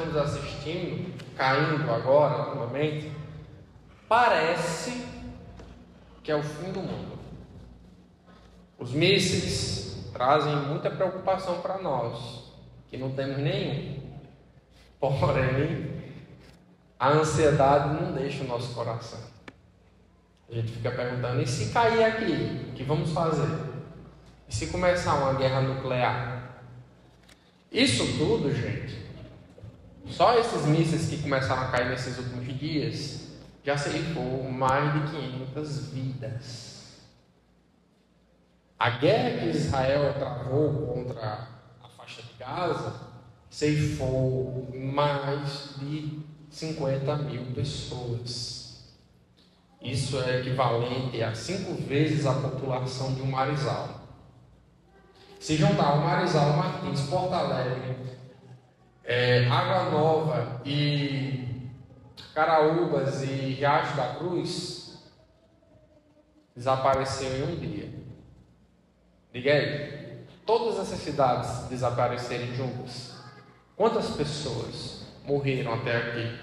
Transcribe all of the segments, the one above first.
estamos assistindo, caindo agora, novamente, parece que é o fim do mundo. Os mísseis trazem muita preocupação para nós, que não temos nenhum. Porém, a ansiedade não deixa o nosso coração. A gente fica perguntando, e se cair aqui, o que vamos fazer? E se começar uma guerra nuclear? Isso tudo, gente, só esses mísseis que começaram a cair nesses últimos dias, já ceifou mais de 500 vidas. A guerra que Israel travou contra a faixa de Gaza ceifou mais de 50 mil pessoas. Isso é equivalente a 5 vezes a população de um Marizal. Se juntar o Marizal, Martins, Porto Alegre, Água Nova e Caraúbas e Riacho da Cruz, desapareceu em um dia. Diga aí, todas essas cidades desaparecerem juntas, quantas pessoas morreram até aqui?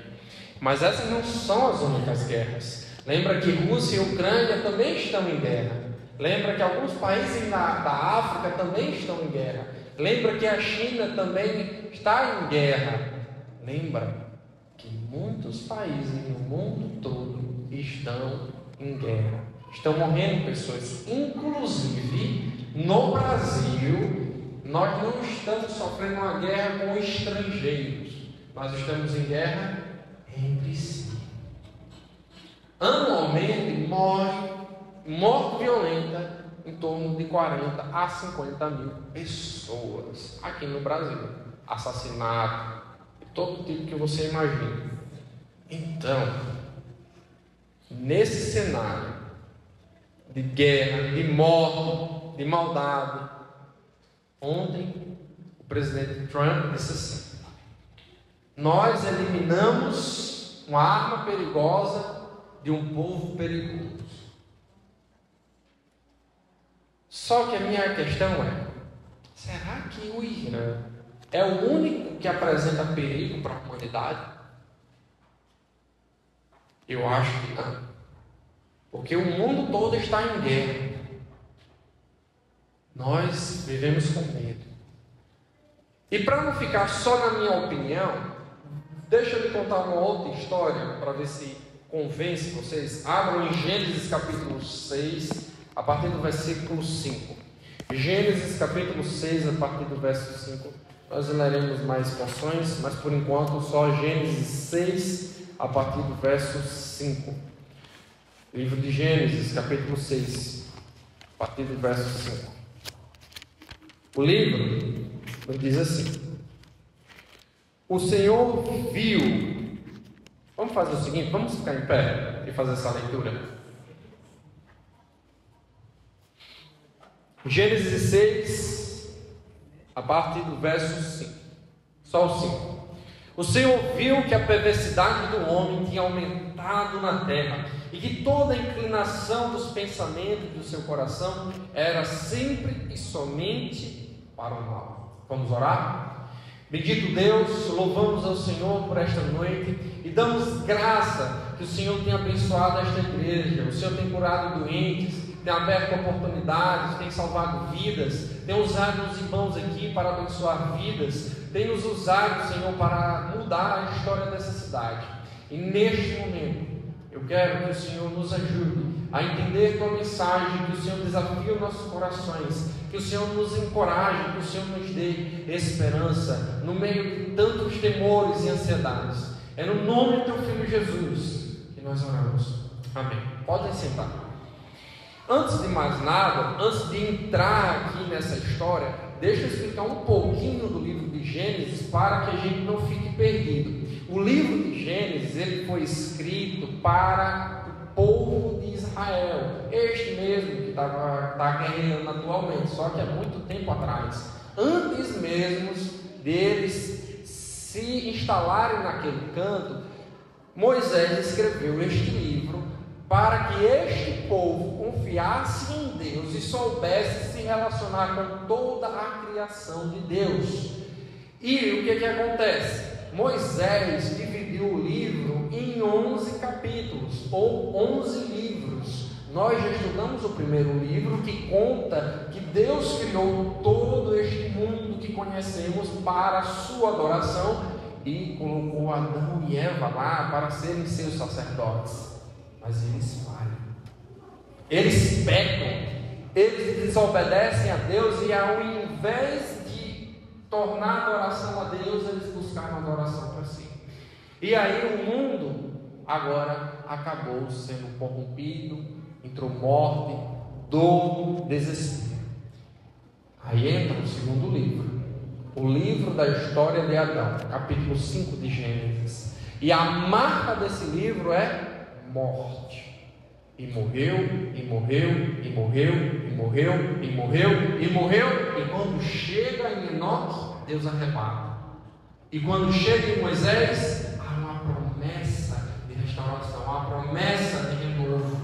Mas essas não são as únicas guerras. Lembra que Rússia e Ucrânia também estão em guerra. Lembra que alguns países da África também estão em guerra. Lembra que a China também está em guerra. Lembra que muitos países no mundo todo estão em guerra. Estão morrendo pessoas. Inclusive, no Brasil, nós não estamos sofrendo uma guerra com estrangeiros. Nós estamos em guerra entre si. Anualmente morte violenta em torno de 40 a 50 mil pessoas aqui no Brasil. Assassinato, todo tipo que você imagina. Então, nesse cenário de guerra, de morte, de maldade, ontem o presidente Trump disse assim: nós eliminamos uma arma perigosa de um povo perigoso. Só que a minha questão é: será que o Irã é o único que apresenta perigo para a humanidade? Eu acho que não. Porque o mundo todo está em guerra. Nós vivemos com medo. E para não ficar só na minha opinião, deixa eu lhe contar uma outra história para ver se convence vocês. Abram em Gênesis capítulo 6, a partir do versículo 5. Gênesis capítulo 6, a partir do verso 5. Nós leremos mais porções, mas por enquanto só Gênesis 6, a partir do verso 5. Livro de Gênesis, capítulo 6, a partir do verso 5. O livro diz assim: o Senhor viu. Vamos fazer o seguinte, vamos ficar em pé e fazer essa leitura. Gênesis 6, a partir do verso 5. Só o 5. O Senhor viu que a perversidade do homem tinha aumentado na terra, e que toda a inclinação dos pensamentos do seu coração era sempre e somente para o mal. Vamos orar? Bendito Deus, louvamos ao Senhor por esta noite e damos graça que o Senhor tem abençoado esta igreja. O Senhor tem curado doentes, tem aberto oportunidades, tem salvado vidas, tem usado os irmãos aqui para abençoar vidas, tem nos usado, Senhor, para mudar a história dessa cidade. E neste momento, eu quero que o Senhor nos ajude a entender tua mensagem, que o Senhor desafie os nossos corações, que o Senhor nos encoraje, que o Senhor nos dê esperança no meio de tantos temores e ansiedades. É no nome do teu Filho Jesus que nós oramos. Amém. Podem sentar. Antes de mais nada, antes de entrar aqui nessa história, deixa eu explicar um pouquinho do livro de Gênesis para que a gente não fique perdido. O livro de Gênesis, ele foi escrito para o povo de Israel, este mesmo que está guerreando atualmente, só que há muito tempo atrás, antes mesmo deles se instalarem naquele canto. Moisés escreveu este livro para que este povo confiasse em Deus e soubesse se relacionar com toda a criação de Deus. E o que acontece? Moisés dividiu o livro em 11 capítulos, ou 11 livros. Nós já estudamos o primeiro livro, que conta que Deus criou todo este mundo que conhecemos para a sua adoração e colocou Adão e Eva lá para serem seus sacerdotes. Mas eles falham, eles pecam, eles desobedecem a Deus, e ao invés de tornar a adoração a Deus, eles buscaram adoração para si. E aí o mundo agora acabou sendo corrompido, entrou morte, dor, desespero. Aí entra o segundo livro, o livro da história de Adão, capítulo 5 de Gênesis. E a marca desse livro é morte. E morreu, e morreu, e morreu, e morreu, e morreu, e morreu. E quando chega em Enoque, Deus arrebata. E quando chega em Moisés, há uma promessa de restauração, uma promessa de renovo.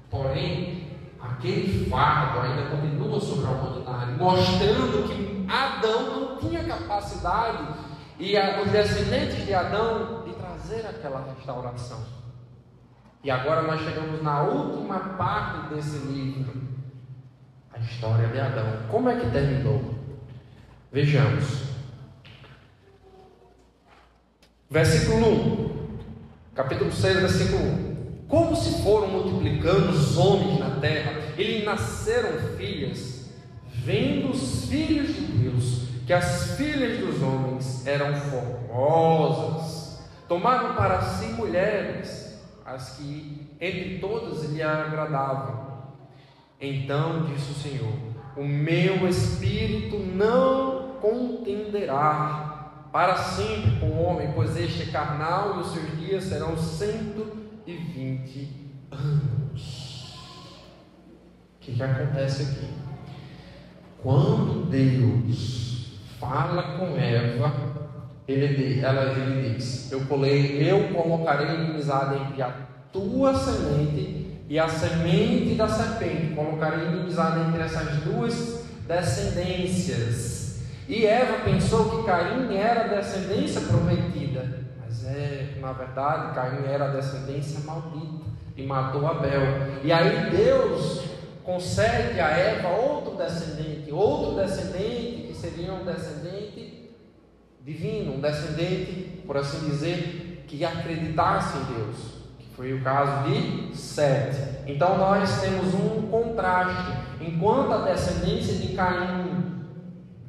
Porém, aquele fardo ainda continua sobre a humanidade, mostrando que Adão não tinha capacidade, e os descendentes de Adão, de trazer aquela restauração. E agora nós chegamos na última parte desse livro, a história de Adão. Como é que terminou? Vejamos. Versículo 1, capítulo 6, versículo 1. Como se foram multiplicando os homens na terra, e lhe nasceram filhas, vendo os filhos de Deus, que as filhas dos homens eram formosas, tomaram para si mulheres, as que entre todas lhe agradavam. Então disse o Senhor: o meu espírito não contenderá para sempre com o homem, pois este é carnal, e os seus dias serão 120 anos. O que acontece aqui? Quando Deus fala com Eva, ele diz: eu colocarei inimizade entre a tua semente e a semente da serpente. Colocarei inimizade entre essas duas descendências. E Eva pensou que Caim era a descendência prometida, mas na verdade Caim era a descendência maldita e matou Abel. E aí Deus concede a Eva outro descendente que seria um descendente divino, um descendente, por assim dizer, que acreditasse em Deus, que foi o caso de Sete. Então nós temos um contraste. Enquanto a descendência de Caim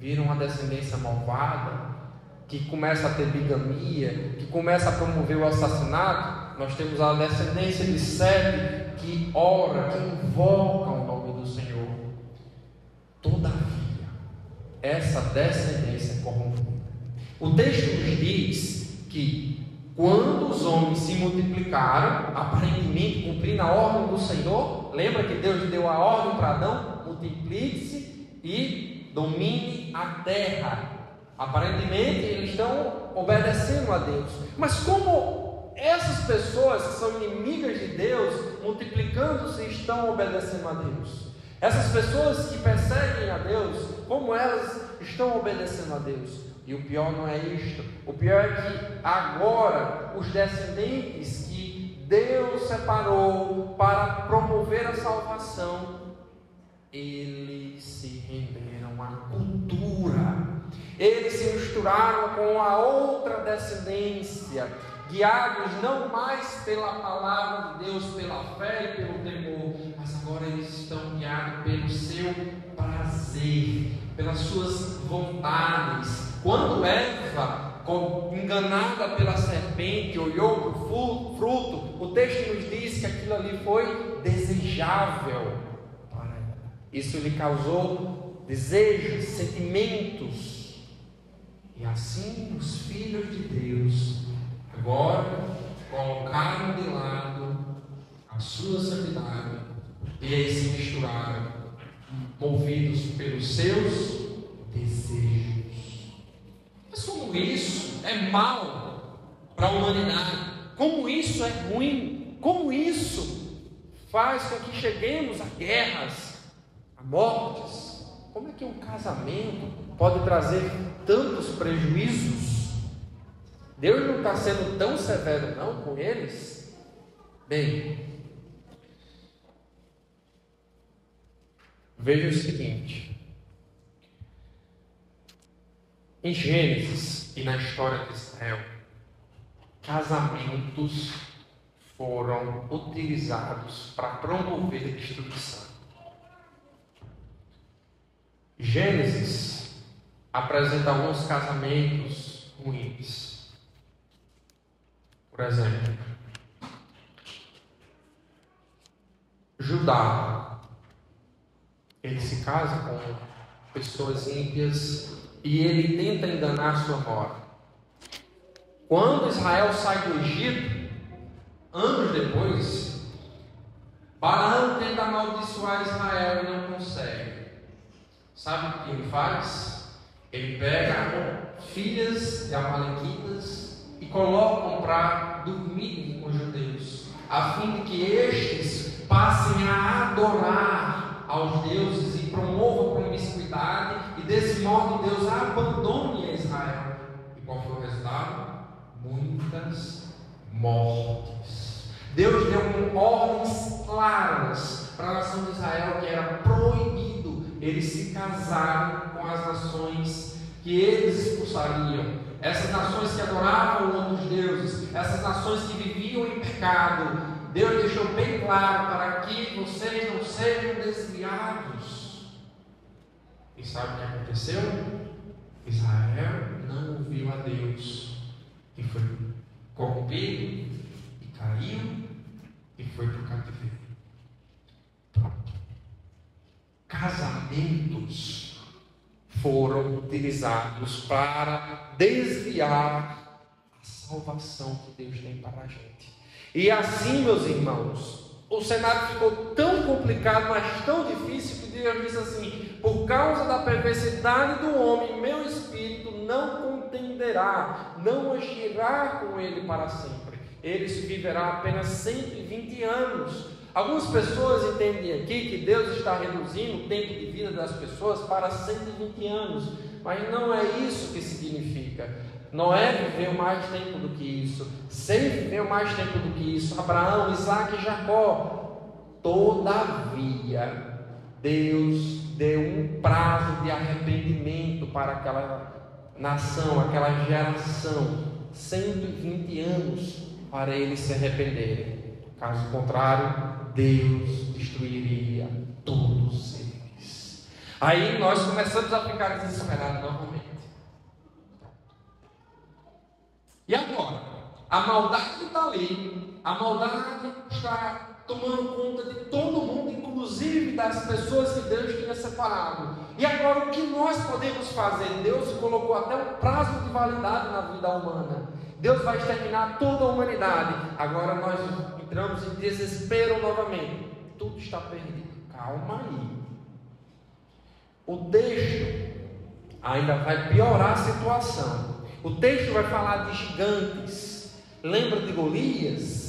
vira uma descendência malvada, que começa a ter bigamia, que começa a promover o assassinato, nós temos a descendência de Sete, que ora, que invoca o nome do Senhor. Todavia, essa descendência é corrompida. O texto nos diz que quando os homens se multiplicaram, aparentemente cumprindo a ordem do Senhor, lembra que Deus deu a ordem para Adão: multiplique-se e domine a terra. Aparentemente eles estão obedecendo a Deus, mas como essas pessoas que são inimigas de Deus, multiplicando-se, estão obedecendo a Deus? Essas pessoas que perseguem a Deus, como elas estão obedecendo a Deus? E o pior não é isto. O pior é que agora os descendentes que Deus separou para promover a salvação, eles se renderam à cultura. Eles se misturaram com a outra descendência, guiados não mais pela palavra de Deus, pela fé e pelo temor, mas agora eles estão guiados pelo seu prazer, pelas suas vontades. Quando Eva, enganada pela serpente, olhou para o fruto, o texto nos diz que aquilo ali foi desejável para ela. Isso lhe causou desejos, sentimentos. E assim os filhos de Deus agora colocaram de lado a sua santidade e aí se misturaram, movidos pelos seus desejos. Mas como isso é mal para a humanidade? Como isso é ruim? Como isso faz com que cheguemos a guerras, a mortes? Como é que um casamento pode trazer tantos prejuízos? Deus não está sendo tão severo não com eles? Bem, veja o seguinte. Em Gênesis e na história de Israel, casamentos foram utilizados para promover a destruição. Gênesis apresenta alguns casamentos ruins. Por exemplo, Judá, ele se casa com pessoas ímpias e ele tenta enganar sua nora. Quando Israel sai do Egito, anos depois, Balaão tenta amaldiçoar Israel e não consegue. Sabe o que ele faz? Ele pega filhas de amalequitas e colocam para dormir com os judeus, a fim de que estes passem a adorar aos deuses e promovam promiscuidade, e desse modo Deus abandone a Israel. E qual foi o resultado? Muitas mortes. Deus deu ordens claras para a nação de Israel que era proibido eles se casarem com as nações que eles expulsariam. Essas nações que adoravam outros deuses, essas nações que viviam em pecado, Deus deixou bem claro para que vocês não sejam desviados. E sabe o que aconteceu? Israel não ouviu a Deus e foi corrompido e caiu e foi para o cativeiro. Pronto. Casamentos foram utilizados para desviar a salvação que Deus tem para a gente. E assim, meus irmãos, o cenário ficou tão complicado, mas tão difícil, que Deus disse assim: por causa da perversidade do homem, meu espírito não contenderá, não agirá com ele para sempre. Ele viverá apenas 120 anos. Algumas pessoas entendem aqui que Deus está reduzindo o tempo de vida das pessoas para 120 anos, mas não é isso que significa. Noé viveu mais tempo do que isso, Sem viveu mais tempo do que isso, Abraão, Isaac e Jacó. Todavia, Deus deu um prazo de arrependimento para aquela nação, aquela geração, 120 anos para eles se arrependerem. Caso contrário, Deus destruiria todos eles. Aí nós começamos a ficar desesperados novamente. E agora? A maldade está ali, a maldade está tomando conta de todo mundo, inclusive das pessoas que Deus tinha separado. E agora o que nós podemos fazer? Deus colocou até um prazo de validade na vida humana. Deus vai exterminar toda a humanidade. Agora nós entramos em desespero novamente. Tudo está perdido. Calma aí. O texto ainda vai piorar a situação. O texto vai falar de gigantes. Lembra de Golias?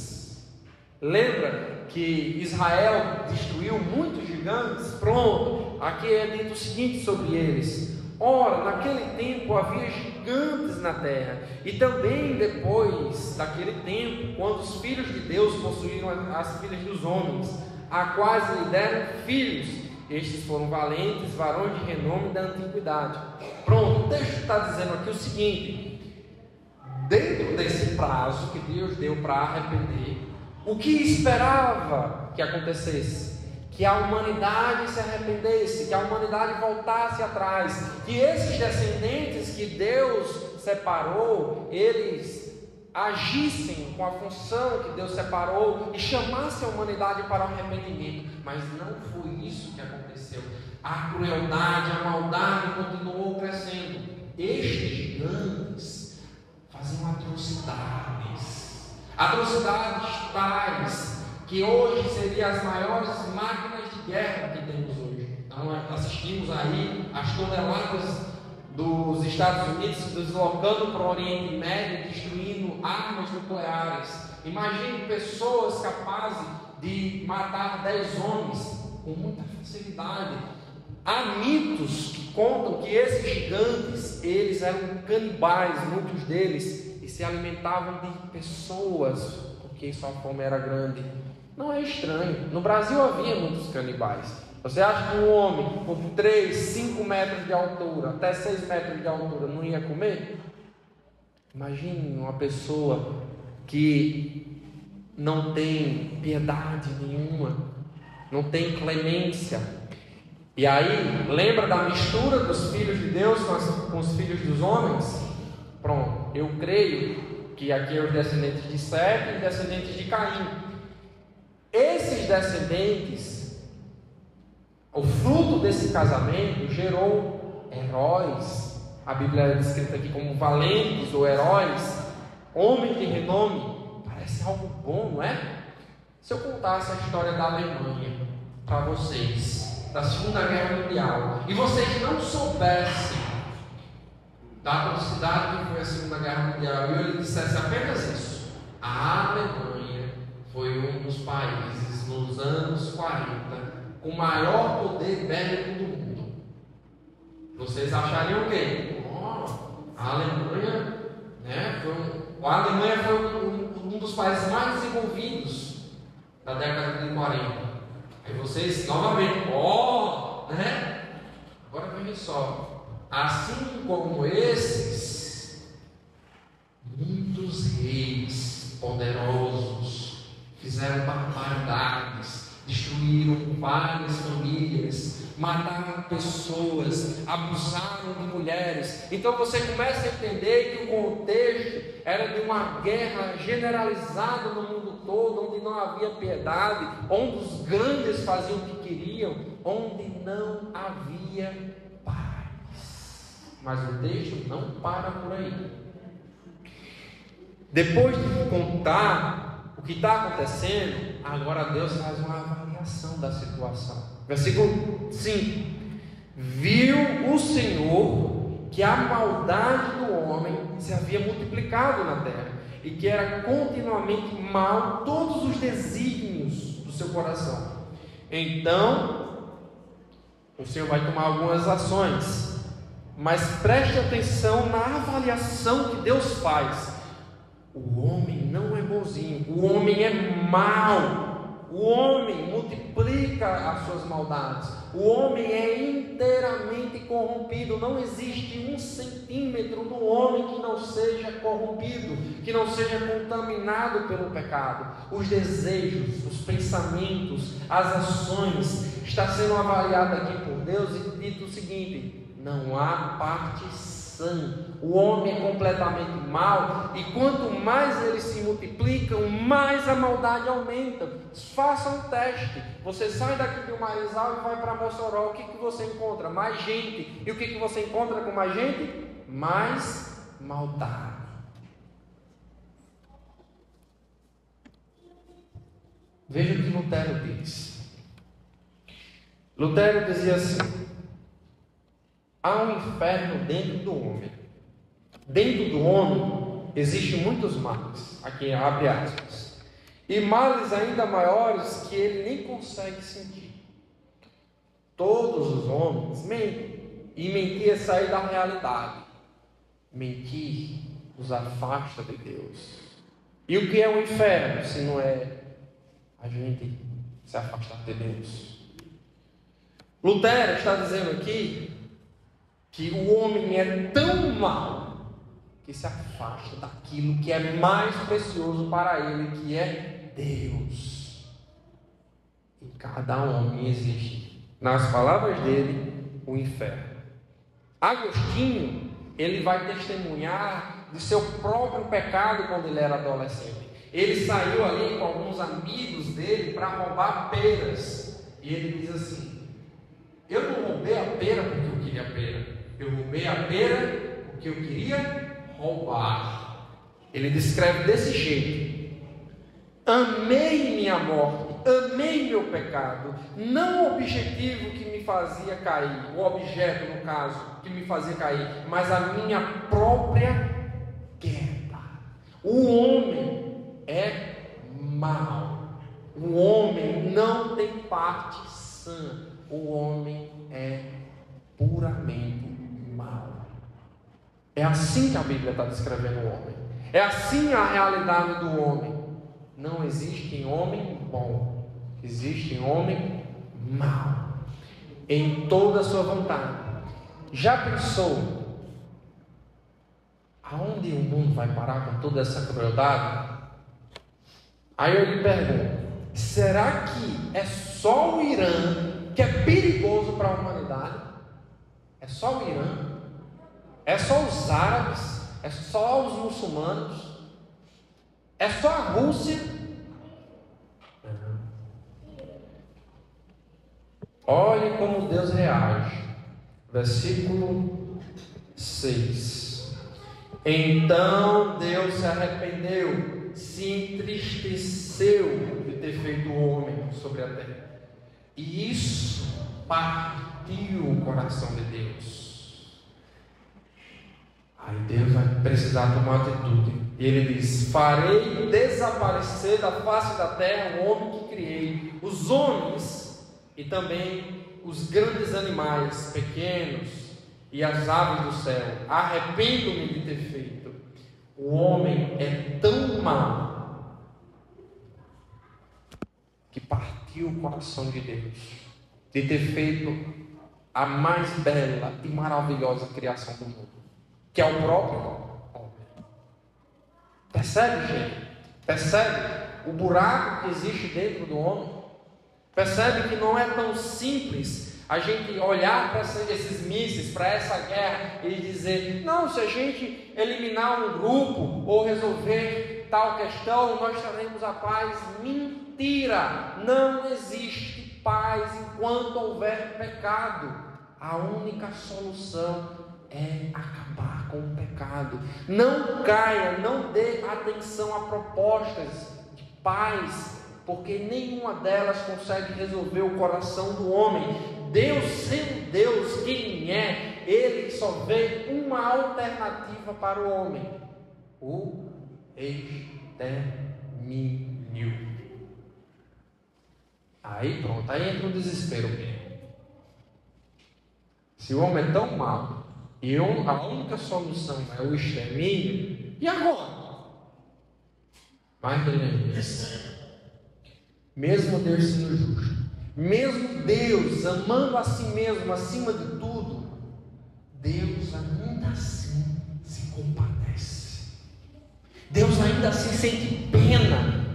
Lembra que Israel destruiu muitos gigantes? Pronto, aqui é dito o seguinte sobre eles: ora, naquele tempo havia gigantes na terra, e também depois daquele tempo, quando os filhos de Deus possuíram as filhas dos homens, a quais lhe deram filhos. Estes foram valentes, varões de renome da antiguidade. Pronto, o texto está dizendo aqui o seguinte: dentro desse prazo que Deus deu para arrepender, o que esperava que acontecesse? Que a humanidade se arrependesse, que a humanidade voltasse atrás, que esses descendentes que Deus separou, eles agissem com a função que Deus separou e chamassem a humanidade para o arrependimento. Mas não foi isso que aconteceu. A crueldade, a maldade continuou crescendo. Estes gigantes faziam atrocidades tais que hoje seriam as maiores máquinas de guerra que temos hoje. Então nós assistimos aí as toneladas dos Estados Unidos se deslocando para o Oriente Médio, destruindo armas nucleares. Imagine pessoas capazes de matar 10 homens com muita facilidade. Há mitos que contam que esses gigantes, eles eram canibais, muitos deles, e se alimentavam de pessoas, porque sua fome era grande. Não é estranho. No Brasil havia muitos canibais. Você acha que um homem com 3, 5 metros de altura, até 6 metros de altura, não ia comer? Imagine uma pessoa que não tem piedade nenhuma, não tem clemência. E aí, lembra da mistura dos filhos de Deus com os filhos dos homens? Pronto, eu creio que aqui é os descendentes de Sete e descendentes de Caim. Esses descendentes, o fruto desse casamento gerou heróis. A Bíblia é descrita aqui como valentes ou heróis, homens de renome. Parece algo bom, não é? Se eu contasse a história da Alemanha para vocês, da Segunda Guerra Mundial, e vocês não soubessem da atrocidade que foi a Segunda Guerra Mundial, e eu lhe dissesse apenas isso: a Alemanha foi um dos países nos anos 40 com o maior poder bélico do mundo, vocês achariam o quê? A Alemanha, né, a Alemanha foi um dos países mais desenvolvidos da década de 40. Aí vocês novamente, né? Agora veja só, assim como esses, muitos reis poderosos fizeram barbaridades, destruíram várias famílias, mataram pessoas, abusaram de mulheres. Então você começa a entender que o contexto era de uma guerra generalizada no mundo todo, onde não havia piedade, onde os grandes faziam o que queriam, onde não havia paz. Mas o texto não para por aí. Depois de contar o que está acontecendo, agora Deus faz uma avaliação da situação. Versículo 5: viu o Senhor que a maldade do homem se havia multiplicado na terra, e que era continuamente mal todos os desígnios do seu coração. Então o Senhor vai tomar algumas ações, mas preste atenção na avaliação que Deus faz. O homem não é bonzinho, o homem é mau. O homem multiplica as suas maldades. O homem é inteiramente corrompido. Não existe 1 centímetro no homem que não seja corrompido, que não seja contaminado pelo pecado. Os desejos, os pensamentos, as ações está sendo avaliado aqui por Deus e dito o seguinte: não há parte sã. O homem é completamente mau, e quanto mais eles se multiplicam, mais a maldade aumenta. Faça um teste. Você sai daqui de Marizal e vai para Mossoró. O que você encontra? Mais gente. E o que você encontra com mais gente? Mais maldade. Veja o que Lutero diz. Lutero dizia assim: há um inferno dentro do homem. Dentro do homem existem muitos males. Aqui abre aspas. E males ainda maiores que ele nem consegue sentir. Todos os homens mentem. E mentir é sair da realidade. Mentir os afasta de Deus. E o que é o inferno, se não é a gente se afastar de Deus? Lutero está dizendo aqui que o homem é tão mau que se afasta daquilo que é mais precioso para ele, que é Deus. Em cada homem existe, nas palavras dele, o inferno. Agostinho, ele vai testemunhar de seu próprio pecado quando ele era adolescente. Ele saiu ali com alguns amigos dele para roubar peras. E ele diz assim: eu não roubei a pera porque eu queria pera. Eu roubei a pera porque eu queria roubar. Ele descreve desse jeito: amei minha morte, amei meu pecado, não o objetivo que me fazia cair, o objeto no caso, que me fazia cair, mas a minha própria queda. O homem é mau, o homem não tem parte sã, o homem é puramente mau. É assim que a Bíblia está descrevendo o homem. É assim a realidade do homem. Não existe homem bom, existe homem mau, em toda a sua vontade. Já pensou aonde o mundo vai parar com toda essa crueldade? Aí eu lhe pergunto, será que é só o Irã que é perigoso para a humanidade? É só o Irã? É só os árabes? É só os muçulmanos? É só a Rússia? Olhe como Deus reage. Versículo 6. Então Deus se arrependeu, se entristeceu de ter feito o homem sobre a terra. E isso partiu o coração de Deus. Aí Deus vai precisar tomar atitude. E Ele diz: farei desaparecer da face da terra o homem que criei, os homens e também os grandes animais pequenos e as aves do céu. Arrependo-me de ter feito. O homem é tão mau que partiu o coração de Deus de ter feito a mais bela e maravilhosa criação do mundo, que é o próprio homem. Percebe, gente? Percebe o buraco que existe dentro do homem? Percebe que não é tão simples a gente olhar para esses mísseis, para essa guerra e dizer: não, se a gente eliminar um grupo ou resolver tal questão, nós teremos a paz. Mentira! Não existe paz enquanto houver pecado. A única solução é acabar com o pecado. Não caia, não dê atenção a propostas de paz, porque nenhuma delas consegue resolver o coração do homem. Deus, sendo Deus quem é, Ele só vê uma alternativa para o homem: o extermínio. Aí pronto, aí entra o desespero mesmo. Se o homem é tão mau e a única solução é o extermínio, e agora? Mas mesmo Deus sendo justo, mesmo Deus amando a si mesmo acima de tudo, Deus ainda assim se compadece. Deus ainda assim sente pena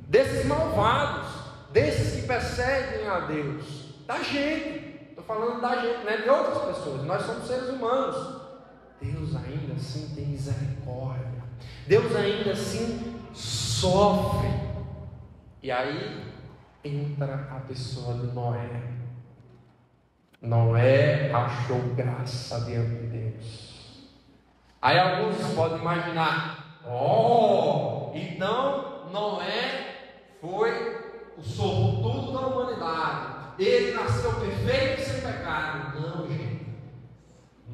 desses malvados, desses que perseguem a Deus, da gente. Estou falando da gente, não é de outras pessoas. Nós somos seres humanos. Deus ainda assim tem misericórdia. Deus ainda assim sofre. E aí entra a pessoa de Noé. Noé achou graça diante de Deus. Aí alguns podem imaginar: então Noé foi o sortudo da humanidade. Ele nasceu perfeito e sem pecado. Não, gente.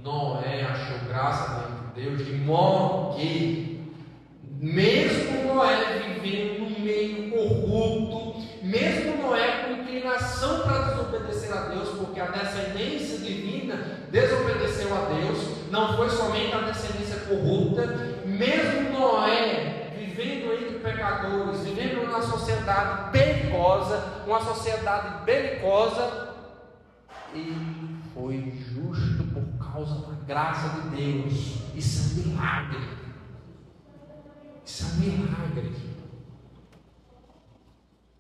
Noé achou graça diante de Deus, de modo que, mesmo Noé vivendo num meio corrupto, mesmo Noé com inclinação para desobedecer a Deus, porque a descendência divina desobedeceu a Deus, não foi somente a descendência corrupta, mesmo Noé vivendo entre pecadores, vivendo numa sociedade perigosa, uma sociedade belicosa, e foi justo por causa da graça de Deus. Isso é um milagre. Isso é um milagre.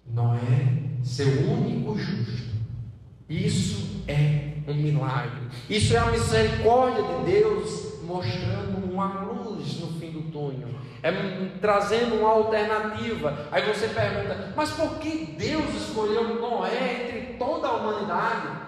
Noé, seu único justo. Isso é um milagre. Isso é a misericórdia de Deus mostrando uma luz no fim do túnel, trazendo uma alternativa. Aí você pergunta: mas por que Deus escolheu Noé entre toda a humanidade?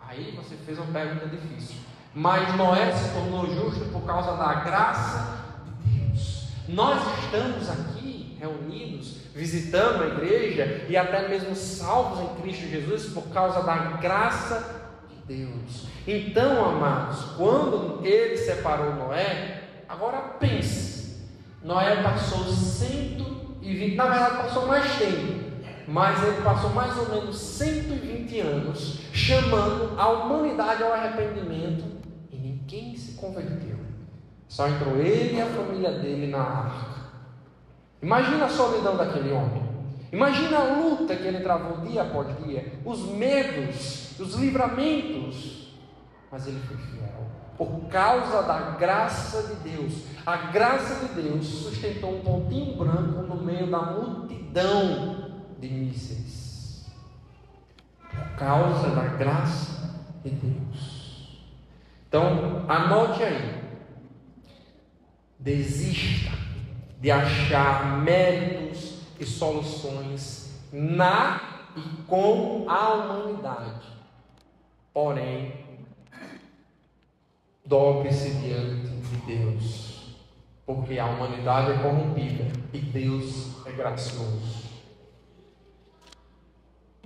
Aí você fez uma pergunta difícil. Mas Noé se tornou justo por causa da graça de Deus. Nós estamos aqui reunidos, visitando a igreja e até mesmo salvos em Cristo Jesus por causa da graça de Deus. Então, amados, quando Ele separou Noé, agora pense, Noé passou 120, na verdade passou mais tempo, mas ele passou mais ou menos 120 anos chamando a humanidade ao arrependimento e ninguém se converteu. Só entrou ele e a família dele na arca. Imagina a solidão daquele homem. Imagina a luta que ele travou dia após dia, os medos, os livramentos. Mas ele foi fiel, por causa da graça de Deus. A graça de Deus sustentou um pontinho branco no meio da multidão de mísseis. Por causa da graça de Deus. Então, anote aí. Desista de achar méritos e soluções na e com a humanidade. Porém, dobre-se diante de Deus, porque a humanidade é corrompida e Deus é gracioso.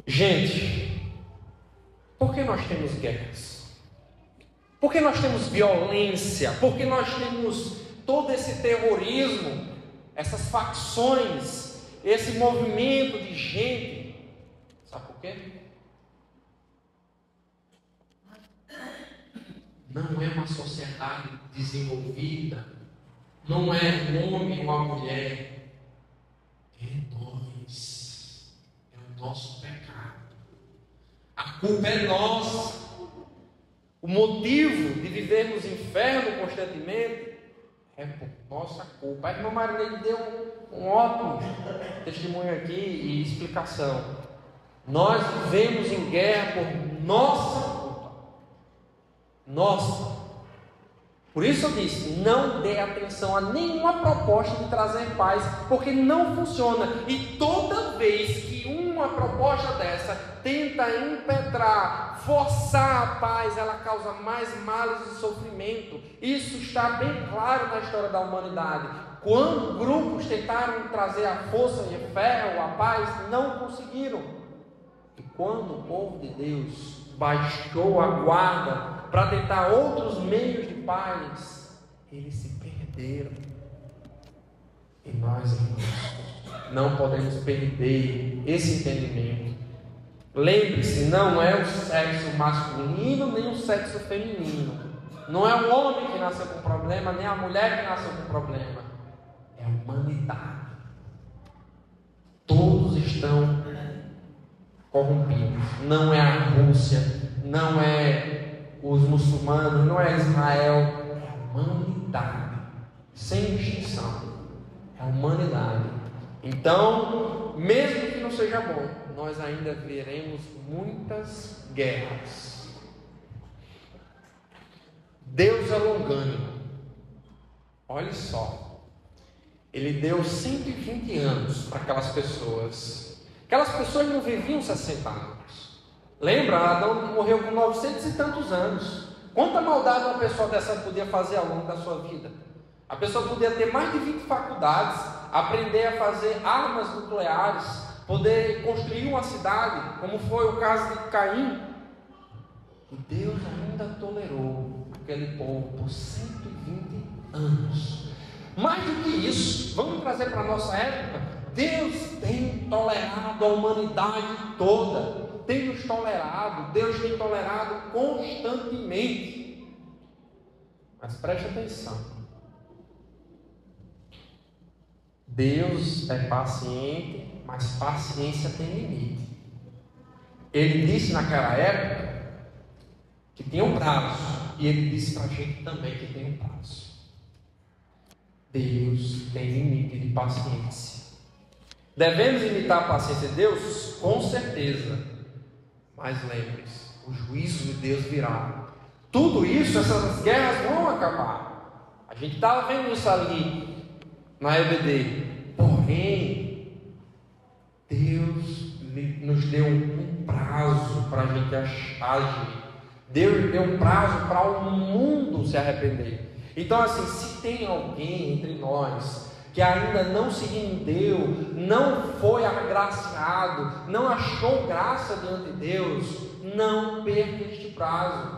Gente, por que nós temos guerras? Por que nós temos violência? Por que nós temos todo esse terrorismo, essas facções, esse movimento de gente? Sabe por quê? Não é uma sociedade desenvolvida, não é um homem ou uma mulher, é nós, é o nosso pecado. A culpa é nossa. O motivo de vivermos inferno constantemente é por nossa culpa. A irmã Marilene deu um ótimo testemunho aqui e explicação. Nós vivemos em guerra por nossa culpa. Nossa. Por isso eu disse, não dê atenção a nenhuma proposta de trazer paz, porque não funciona. E toda vez que uma proposta dessa tenta impetrar, forçar a paz, ela causa mais males e sofrimento. Isso está bem claro na história da humanidade. Quando grupos tentaram trazer a força e a fé ou a paz, não conseguiram. E quando o povo de Deus baixou a guarda para tentar outros meios de paz, eles se perderam. E nós, irmãos, não podemos perder esse entendimento. Lembre-se, não é o sexo masculino nem o sexo feminino. Não é o homem que nasceu com problema, nem a mulher que nasceu com problema. É a humanidade. Todos estão corrompidos. Não é a Rússia, não é os muçulmanos, não é Israel, é a humanidade, sem distinção, é a humanidade. Então, mesmo que não seja bom, nós ainda veremos muitas guerras. Deus é longânimo. Olhe só, Ele deu 120 anos para aquelas pessoas. Aquelas pessoas não viviam 60 anos. Lembra? Adão morreu com 900 e tantos anos. Quanta maldade uma pessoa dessa podia fazer ao longo da sua vida? A pessoa podia ter mais de 20 faculdades, aprender a fazer armas nucleares, poder construir uma cidade, como foi o caso de Caim. E Deus ainda tolerou aquele povo por 120 anos. Mais do que isso, vamos trazer para a nossa época. Deus tem tolerado a humanidade toda. Tem nos tolerado, Deus tem tolerado constantemente. Mas preste atenção. Deus é paciente, mas paciência tem limite. Ele disse naquela época que tinha um prazo, e Ele disse para a gente também que tem um prazo. Deus tem limite de paciência. Devemos imitar a paciência de Deus? Com certeza. Mas lembre-se, o juízo de Deus virá. Tudo isso, essas guerras vão acabar. A gente estava vendo isso ali na EBD. Porém, Deus nos deu um prazo para a gente agir. Deus deu um prazo para o mundo se arrepender. Então, assim, se tem alguém entre nós que ainda não se rendeu, não foi agraciado, não achou graça diante de Deus, não perca este prazo.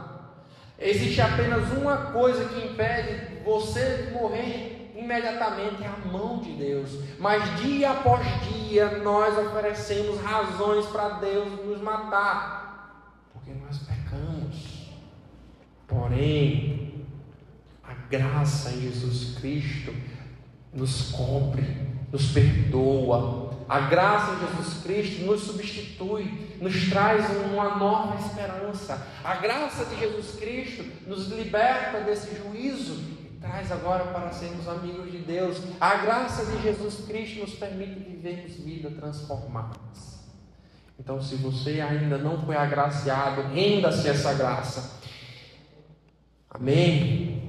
Existe apenas uma coisa que impede você de morrer imediatamente, é a mão de Deus. Mas dia após dia nós oferecemos razões para Deus nos matar, porque nós pecamos. Porém, a graça em Jesus Cristo nos cobre, nos perdoa. A graça em Jesus Cristo nos substitui, nos traz uma nova esperança. A graça de Jesus Cristo nos liberta desse juízo e traz agora para sermos amigos de Deus. A graça de Jesus Cristo nos permite vivermos vidas transformadas. Então, se você ainda não foi agraciado, renda-se a essa graça. Amém?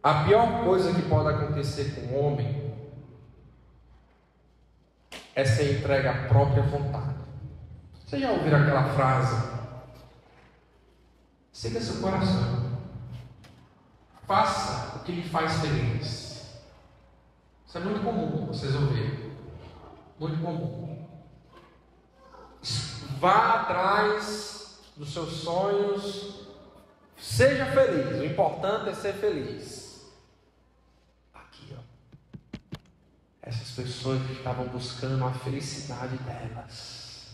A pior coisa que pode acontecer com o homem é ser entregue à própria vontade. Você já ouviu aquela frase? Siga seu coração. Faça o que lhe faz feliz. Isso é muito comum vocês ouvirem. Muito comum. Vá atrás dos seus sonhos. Seja feliz. O importante é ser feliz. Essas pessoas que estavam buscando a felicidade delas.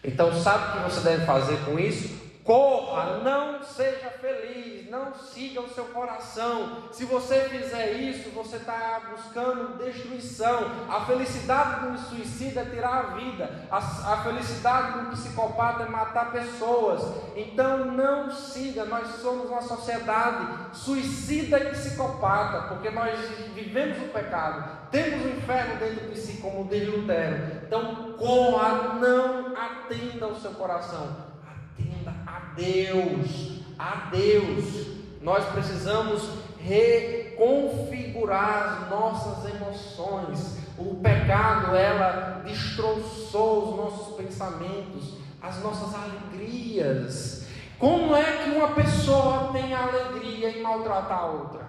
Então, sabe o que você deve fazer com isso? Corra, não seja feliz, não siga o seu coração. Se você fizer isso, você está buscando destruição. A felicidade do suicida é tirar a vida. A felicidade do psicopata é matar pessoas. Então não siga. Nós somos uma sociedade suicida e psicopata, porque nós vivemos o pecado. Temos o inferno dentro de si, como diz Lutero. Então corra, não atenda ao seu coração. Atenda a Deus, a Deus. Nós precisamos reconfigurar as nossas emoções. O pecado, ela destroçou os nossos pensamentos, as nossas alegrias. Como é que uma pessoa tem alegria em maltratar a outra?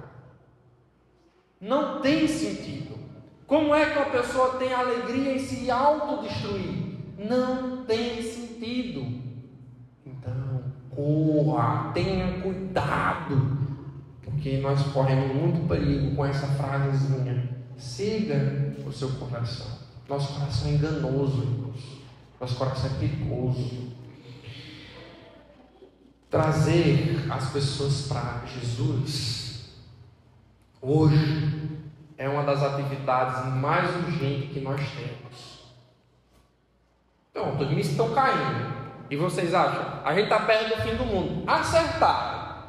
Não tem sentido. Como é que uma pessoa tem alegria em se autodestruir? Não tem sentido. Então, corra, tenha cuidado, porque nós corremos muito perigo com essa frasezinha. Siga o seu coração. Nosso coração é enganoso, irmãos. Nosso coração é perigoso. Trazer as pessoas para Jesus hoje é uma das atividades mais urgentes que nós temos. Então, os mísseis estão caindo. E vocês acham? A gente está perto do fim do mundo. Acertaram.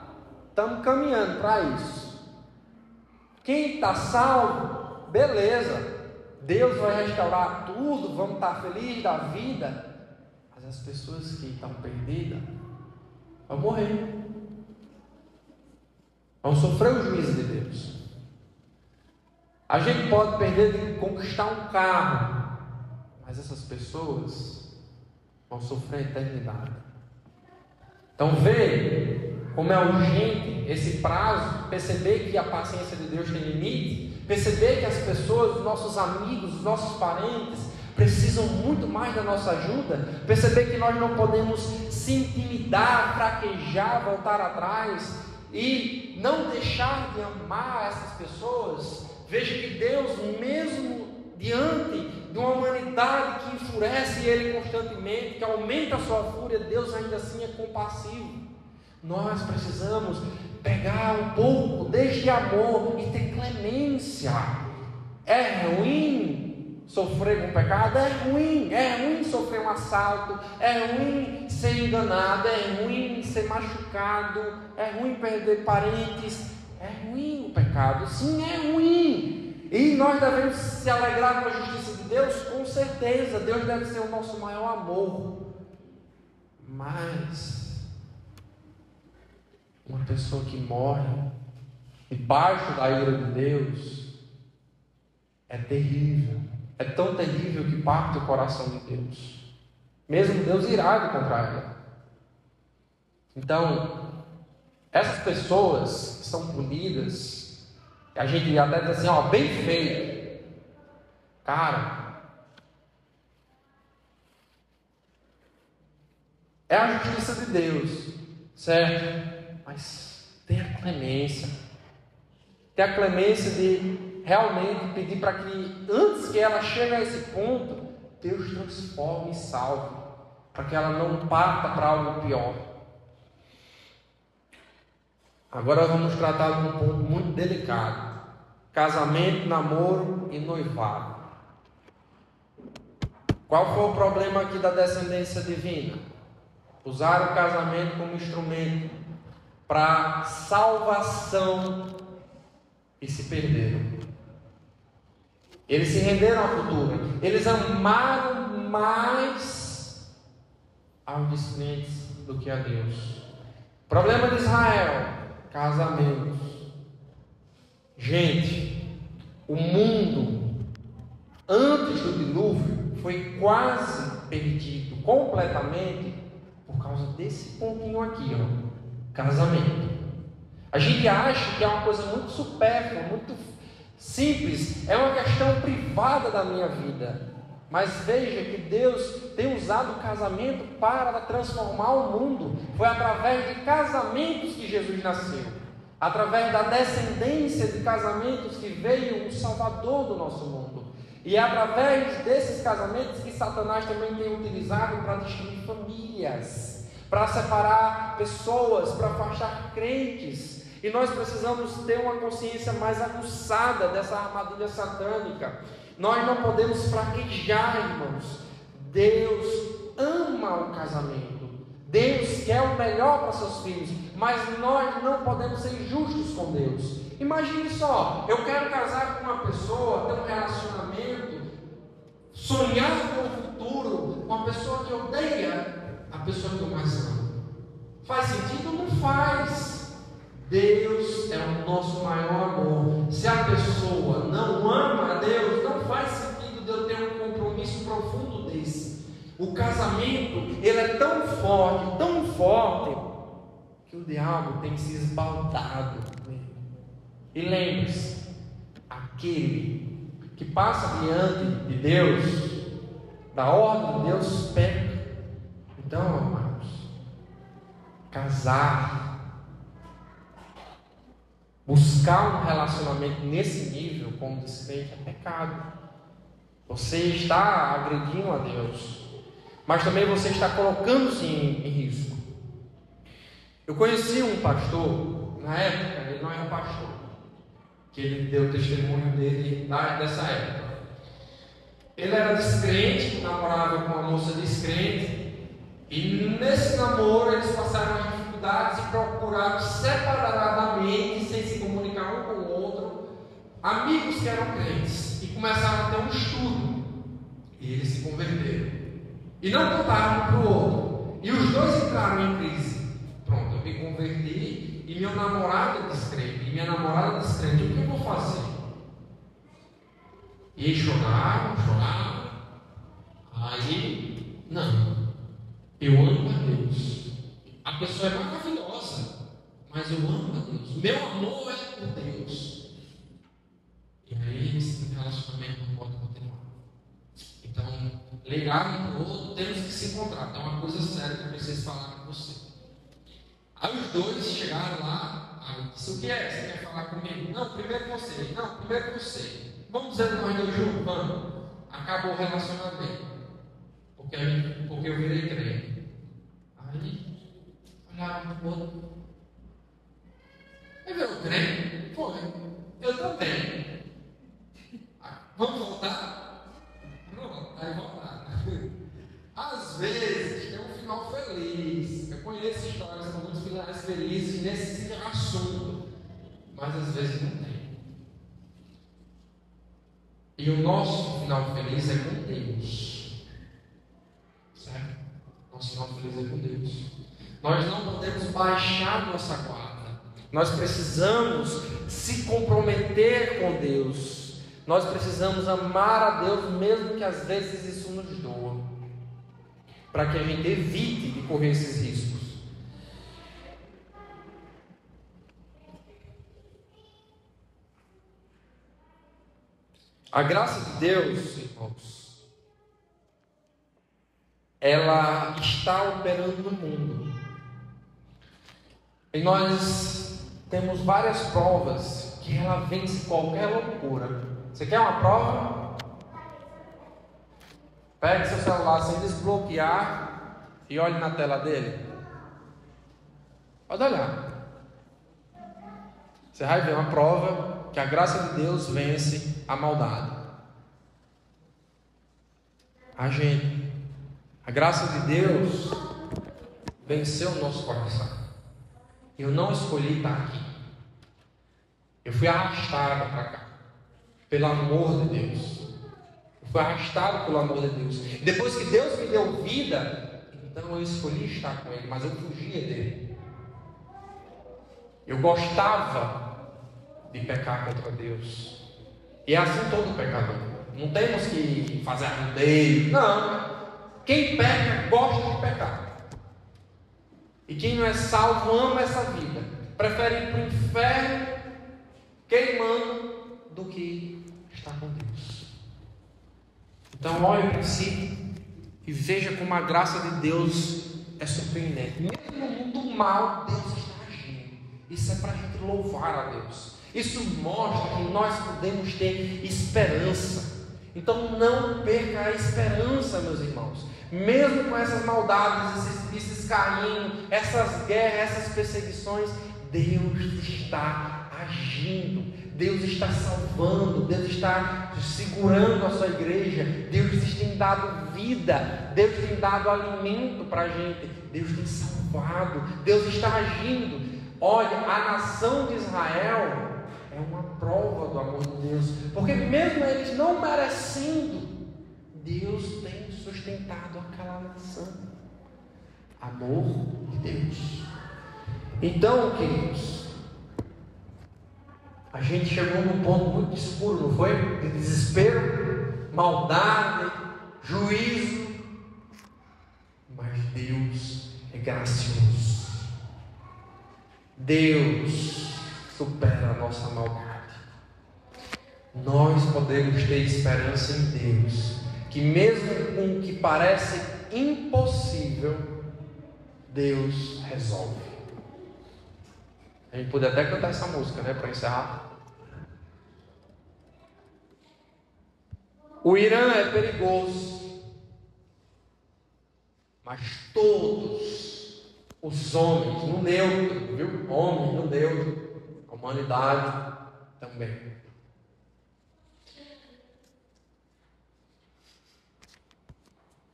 Estamos caminhando para isso. Quem está salvo, beleza. Deus vai restaurar tudo. Vamos estar felizes da vida. Mas as pessoas que estão perdidas vão morrer. Vão sofrer o juízo de Deus. A gente pode perder de conquistar um carro, mas essas pessoas vão sofrer a eternidade. Então vê como é urgente esse prazo, perceber que a paciência de Deus tem limite, perceber que as pessoas, os nossos amigos, os nossos parentes precisam muito mais da nossa ajuda, perceber que nós não podemos se intimidar, fraquejar, voltar atrás e não deixar de amar essas pessoas. Veja que Deus, mesmo diante de uma humanidade que enfurece Ele constantemente, que aumenta a sua fúria, Deus ainda assim é compassivo. Nós precisamos pegar um pouco deste amor e ter clemência. É ruim sofrer com o pecado? É ruim sofrer um assalto, é ruim ser enganado, é ruim ser machucado, é ruim perder parentes, é ruim o pecado, sim, é ruim. E nós devemos se alegrar com a justiça de Deus? Com certeza, Deus deve ser o nosso maior amor. Mas uma pessoa que morre debaixo da ira de Deus é terrível. É tão terrível que parte o coração de Deus. Mesmo Deus irado contra ela. Então, essas pessoas que são punidas, a gente até diz assim, ó, bem feito. Cara, é a justiça de Deus, certo? Mas tenha clemência. Tenha a clemência de realmente pedir para que, antes que ela chegue a esse ponto, Deus transforme e salve, para que ela não parta para algo pior. Agora vamos tratar de um ponto muito delicado: casamento, namoro e noivado. Qual foi o problema aqui da descendência divina? Usaram o casamento como instrumento para salvação e se perderam. Eles se renderam à cultura. Eles amaram mais aos descrentes do que a Deus. Problema de Israel: casamentos. Gente, o mundo antes do dilúvio foi quase perdido completamente por causa desse pontinho aqui, ó, casamento. A gente acha que é uma coisa muito supérflua, muito simples, é uma questão privada da minha vida. Mas veja que Deus tem usado o casamento para transformar o mundo. Foi através de casamentos que Jesus nasceu, através da descendência de casamentos que veio o Salvador do nosso mundo. E é através desses casamentos que Satanás também tem utilizado para destruir famílias, para separar pessoas, para afastar crentes. E nós precisamos ter uma consciência mais aguçada dessa armadilha satânica. Nós não podemos fraquejar, irmãos. Deus ama o casamento. Deus quer o melhor para seus filhos, mas nós não podemos ser injustos com Deus. Imagine só, eu quero casar com uma pessoa, ter um relacionamento, sonhar com o futuro, com uma pessoa que odeia a pessoa que eu mais amo. Faz sentido? Não faz. Deus é o nosso maior amor. Se a pessoa não ama a Deus, não faz sentido de eu ter um compromisso profundo desse. O casamento, ele é tão forte, que o diabo tem se esbaldado. E lembre-se, aquele que passa diante de Deus, da ordem de Deus, peca. Então, amados, casar, buscar um relacionamento nesse nível, como descrente, é pecado. Você está agredindo a Deus, mas também você está colocando-se em risco. Eu conheci um pastor, na época, ele não era pastor, que ele deu o testemunho dele dessa época. Ele era descrente, namorava com uma moça descrente, e nesse namoro eles passaram as dificuldades e procuraram separadamente, sem se comunicar um com o outro, amigos que eram crentes, e começaram a ter um estudo, e eles se converteram, e não contaram um para o outro, e os dois entraram em crise. Pronto, eu me converti, e meu namorado é descrente, e minha namorada é descrente, o que eu vou fazer? E eles choraram. Aí, não, eu amo a Deus. A pessoa é maravilhosa, mas eu amo a Deus. Meu amor é por Deus. E aí esse relacionamento não pode continuar. Então, ligar um para o outro, temos que se encontrar. Então, é uma coisa séria que eu preciso falar com você. Aí os dois chegaram lá. Aí disse: o que é? Você quer falar comigo? Não, primeiro você. Não, primeiro você. Vamos dizer nós dois juntos? Vamos. Acabou o relacionamento. Porque eu virei crente. Aí olharam para o outro. Ele virou crente? Foi. Eu também. Vamos voltar? Pronto, aí voltar. Às vezes tem um final feliz. Eu conheço histórias com muitos finais felizes nesse assunto, mas às vezes não tem. E o nosso final feliz é com Deus, certo? Nosso final feliz é com Deus. Nós não podemos baixar nossa guarda. Nós precisamos se comprometer com Deus. Nós precisamos amar a Deus, mesmo que às vezes isso nos doa, para que a gente evite de correr esses riscos. A graça de Deus, irmãos, ela está operando no mundo. E nós temos várias provas que ela vence qualquer loucura. Você quer uma prova? Pegue seu celular sem desbloquear e olhe na tela dele. Pode olhar. Você vai ver uma prova que a graça de Deus vence a maldade. A graça de Deus venceu o nosso coração. Eu não escolhi estar aqui. Eu fui arrastado para cá, pelo amor de Deus. Eu fui arrastado pelo amor de Deus. Depois que Deus me deu vida, então eu escolhi estar com Ele, mas eu fugia dele. Eu gostava de pecar contra Deus. E é assim todo pecador. Não temos que fazer arrudeio. Não. Quem peca, gosta de pecar. E quem não é salvo, ama essa vida. Prefere ir para o inferno queimando do que estar com Deus. Então olhe para si e veja como a graça de Deus é surpreendente. Mesmo no mundo mal, Deus está agindo. Isso é para a gente louvar a Deus. Isso mostra que nós podemos ter esperança. Então não perca a esperança, meus irmãos. Mesmo com essas maldades, esses carinhos, essas guerras, essas perseguições, Deus está agindo. Deus está salvando. Deus está segurando a sua igreja. Deus tem dado vida. Deus tem dado alimento para a gente. Deus tem salvado. Deus está agindo. Olha, a nação de Israel é uma prova do amor de Deus, porque mesmo eles não merecendo, Deus tem sustentado aquela nação. Amor de Deus. Então, queridos, a gente chegou num ponto muito escuro, não foi? De desespero, maldade, juízo, mas Deus é gracioso. Deus supera a nossa maldade. Nós podemos ter esperança em Deus, que mesmo com o que parece impossível, Deus resolve. A gente pode até cantar essa música, né, para encerrar. O Irã é perigoso, mas todos os homens no neutro, viu? Homens no neutro, a humanidade também.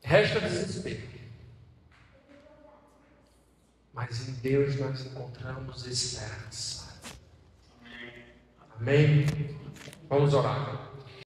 Resta desespero, mas em Deus nós encontramos esperança. Amém? Vamos orar.